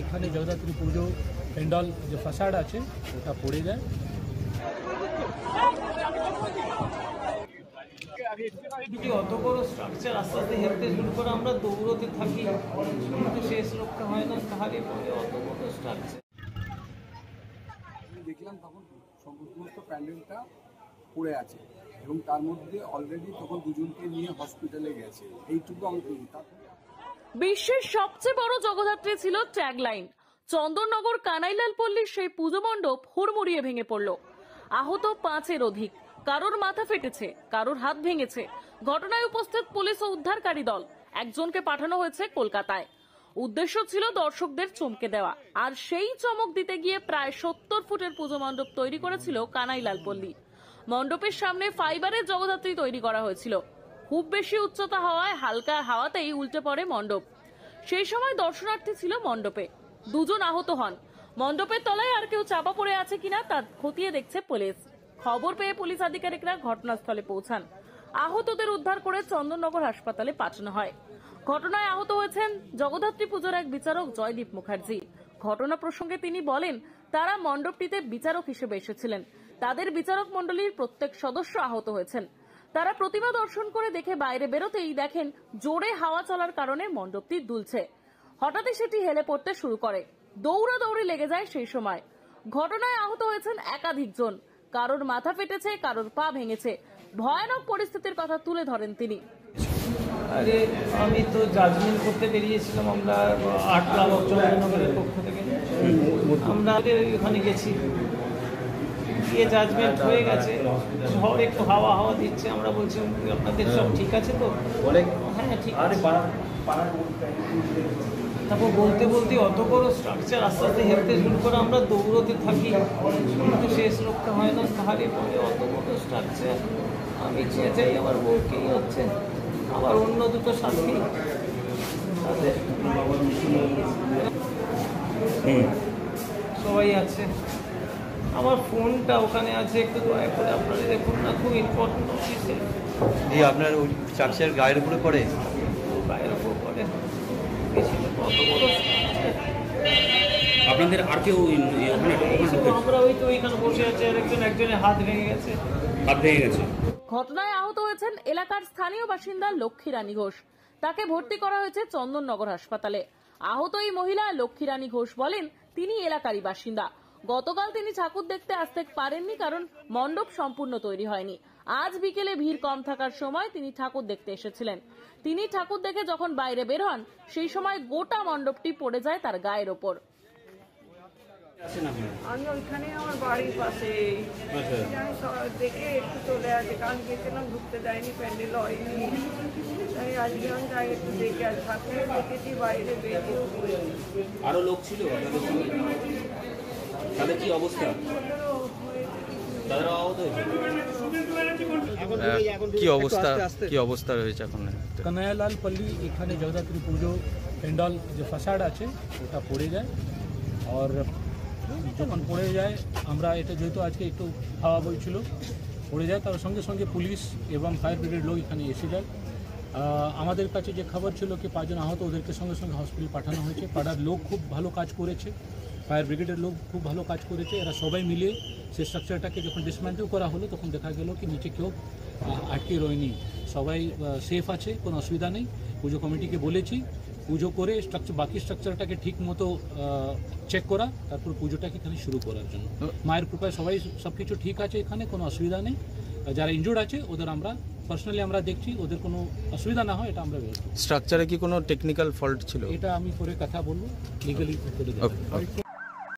এখানে জগদ্ধাত্রী পুজো প্যান্ডাল যে ফাসাড আছে ওটা পড়ে যায়। অত বড় স্ট্রাকচার আস্তে আস্তে হেলতে শুরু করে আমরা দৌড়তে থাকি, কিন্তু শেষ রক্ষা হয় না। তাহারই পরে অত বড় স্ট্রাকচার দেখলাম তখন সমস্ত প্যান্ডেলটা পড়ে আছে এবং তার মধ্যে অলরেডি তখন দুজনকে নিয়ে হসপিটালে গেছে। এইটুকু বিশ্বের সবচেয়ে বড় জগদ্ধাত্রী ছিল ট্যাগলাইন। চন্দননগর কানাইলাল পল্লীর সেই পুজো মণ্ডপ হুড়মুড়িয়ে ভেঙে পড়ল। আহত 5-এর অধিক, কারোর মাথা ফেটেছে, কারোর হাত ভেঙেছে। ঘটনায় উপস্থিত পুলিশ ও উদ্ধারকারী দল, একজনকে পাঠানো হয়েছে কলকাতায়। উদ্দেশ্য ছিল দর্শকদের চমকে দেওয়া, আর সেই চমক দিতে গিয়ে প্রায় 70 ফুটের পুজো মণ্ডপ তৈরি করেছিল কানাইলাল পল্লী। মণ্ডপের সামনে ফাইবারের জগদ্ধাত্রী তৈরি করা হয়েছিল। খুব বেশি উচ্চতা হওয়ায় হালকা হাওয়াতেই উল্টে পড়ে মণ্ডপ। সেই সময় দর্শনার্থী ছিল মণ্ডপে, 2 জন আহত হন। মণ্ডপের তলায় আর কেউ চাপা পড়ে আছে কিনা তা খতিয়ে দেখছে পুলিশ। খবর পেয়ে পুলিশ আধিকারিকরা ঘটনাস্থলে পৌঁছান। আহতদের উদ্ধার করে চন্দননগর হাসপাতালে পাঠানো হয়। ঘটনায় আহত হয়েছেন জগদ্ধাত্রী পুজোর এক বিচারক জয়দীপ মুখার্জি। ঘটনা প্রসঙ্গে তিনি বলেন, তারা মণ্ডপটিতে বিচারক হিসেবে এসেছিলেন। তাদের বিচারক মণ্ডলীর প্রত্যেক সদস্য আহত হয়েছেন। তারা প্রতিমা দর্শন করে দেখে বাইরে বেরোতেই দেখেন জোরে হাওয়া চলার কারণে মণ্ডপটি দুলছে। হঠাৎই সেটি হেলে পড়তে শুরু করে। দৌড়াদৌড়ি লেগে যায় সেই সময়। ঘটনায় আহত হয়েছেন একাধিক জন, কারোর মাথা ফেটেছে, কারোর পা ভেঙেছে। ভয়ানক পরিস্থিতির কথা তুলে ধরেন তিনি। আরে আমি তো জাজমেন্ট করতে বেরিয়েছিলাম, আমরা 8 লাখ চন্দননগরের পক্ষ থেকে আমরা ওখানে গেছি, গিয়ে জাজমেন্ট হয়ে গেছে। ঝড় একটু হাওয়া দিচ্ছে, আমরা বলছি আপনাদের সব ঠিক আছে তো? হ্যাঁ ঠিক আছে। তারপর বলতে বলতে অত বড় স্ট্রাকচার আস্তে আস্তে হেলতে শুরু করে আমরা দৌড়তে থাকি, কিন্তু শেষ রক্ষা হয় না। তাহারই পরে অত বড় স্ট্রাকচার আমি চেয়ে যাই, আমার বউকেই হচ্ছে, আমার অন্য 2টো সাথী সবাই আছে। আমার ফোনটা ওখানে আছে, একটু দয়া করে আপনারা দেখুন না, খুব ইম্পর্টেন্ট অফিসে। জি, আপনার ওই স্ট্রাকচার গায়ের উপরে পড়ে? গায়ের উপর পড়ে। কত বড় আপনাদের আর কেউ আমরা ওই তো ওইখানে বসে আছে, একজনের হাত ভেঙে গেছে। ঘটনায় আহত হয়েছেন এলাকার স্থানীয় বাসিন্দা লক্ষ্মীরানী ঘোষ। তাকে ভর্তি করা হয়েছে চন্দননগর হাসপাতালে। আহত এই মহিলা লক্ষ্মীরানী ঘোষ বলেন, তিনি এলাকারই বাসিন্দা। গতকাল তিনি ঠাকুর দেখতে আসতে পারেননি, কারণ মণ্ডপ সম্পূর্ণ তৈরি হয়নি। আজ বিকেলে ভিড় কম থাকার সময় তিনি ঠাকুর দেখতে এসেছিলেন। তিনি ঠাকুর দেখে যখন বাইরে বের হন, সেই সময় গোটা মণ্ডপটি পড়ে যায় তার গায়ের ওপর। আমি ওইখানে আমার বাড়ির পাশে দেখে একটু চলে আসে, কারণ গেছিলাম ঢুকতে যায়নি, প্যান্ডেল হয়নি, তাই আজকে আমি যাই একটু দেখে আসি। ঠাকুর দেখেছি, বাইরে বেরিয়েও আরো লোক ছিল, তাদের কি অবস্থা? কি অবস্থা রয়েছে এখন? কানাইলাল পল্লী এখানে জগদ্ধাত্রী পুজো প্যান্ডাল যে ফাসাড আছে ওটা পড়ে যায়। আর যখন পড়ে যায়, আমরা এটা যেহেতু আজকে একটু হাওয়া বইছিল, পড়ে যায়, তার সঙ্গে সঙ্গে পুলিশ এবং ফায়ার ব্রিগেড লোক এখানে এসে যায়। আমাদের কাছে যে খবর ছিল কি 5 জন আহত, ওদেরকে সঙ্গে সঙ্গে হসপিটাল পাঠানো হয়েছে। পাড়ার লোক খুব ভালো কাজ করেছে, ফায়ার ব্রিগেডের লোক খুব ভালো কাজ করেছে। এরা সবাই মিলে সেই স্ট্রাকচারটাকে যখন ডিসম্যান্টেল করা হলো, তখন দেখা গেল কি নিচে কেউ আটকে রয়নি, সবাই সেফ আছে, কোনো অসুবিধা নেই। পুজো কমিটিকে বলেছি পুজো করে বাকি স্ট্রাকচারটাকে ঠিক মতো চেক করা, তারপর পুজোটাকে এখানে শুরু করার জন্য। মায়ের কৃপায় সবাই সবকিছু ঠিক আছে, এখানে কোনো অসুবিধা নেই। যারা ইনজুর্ড আছে ওদের আমরা পার্সোনালি আমরা দেখছি, ওদের কোনো অসুবিধা না হয় এটা আমরা ব্যবস্থা। স্ট্রাকচারে কি কোনো টেকনিক্যাল ফল্ট ছিল? এটা আমি পরে কথা বলবো, লিগালি করে দেবো।